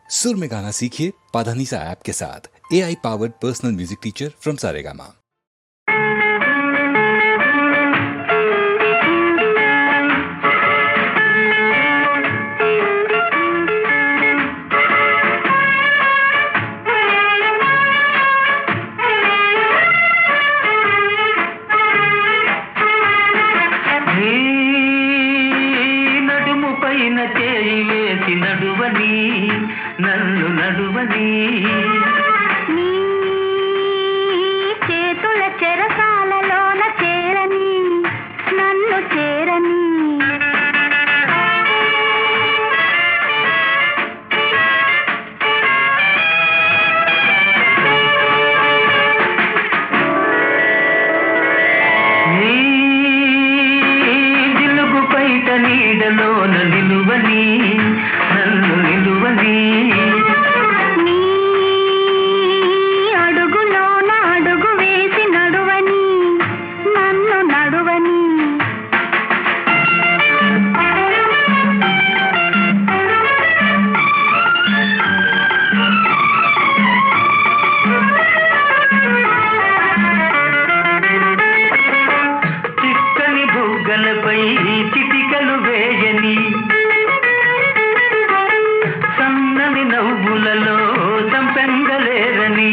सुर में गाना सीखिए पाधानीसा ऐप के साथ। AI powered personal music teacher from Saregama. నడువని నన్ను నడువని నీ చేతుల చెరసాలలోన చేరని నన్ను చేరని నీ జిలుగు పైట నీడలోన నిలువని నన్ను నిలువని నీ అడుగులోన అడుగు వేసి నడువని నన్ను నడువని చిక్కని బుగ్గలపై చిటికలు వేయని సన్నని నవ్వులలో సంపెంగలేరని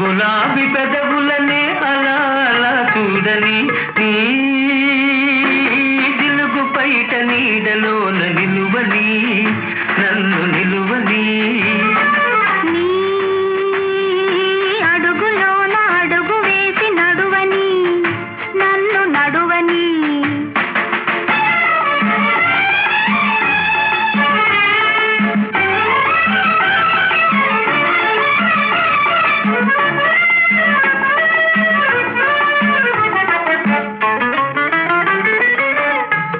గులాబీ పెదవులనే అలా అలా చూడని నీ జిలుగు పైట నీడలోన నిలువని నన్ను నిలువని నీ అడుగులోన అడుగు వేసి నడువని నన్ను నడువని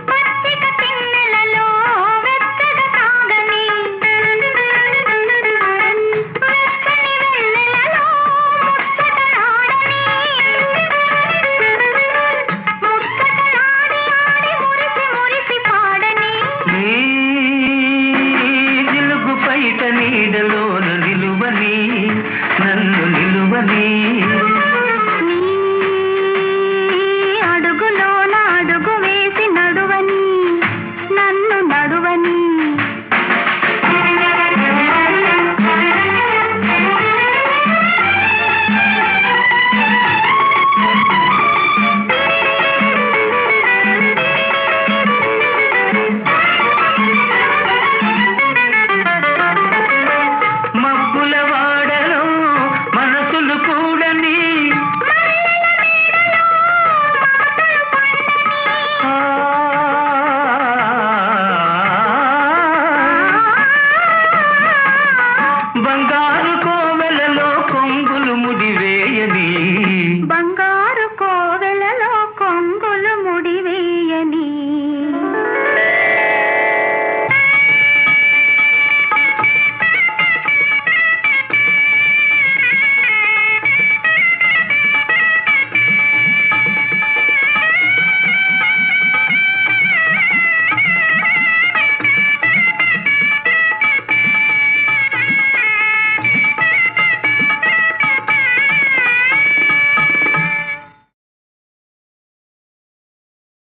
పచ్చిక తిన్నెలలో వెచ్చగా తాగని వెచ్చని వెన్నెలలో ముచ్చటలాడని ముచ్చటలాడి ఆడి మురిసి మురిసి పాడని నీ జిలుగు పైట నీడలో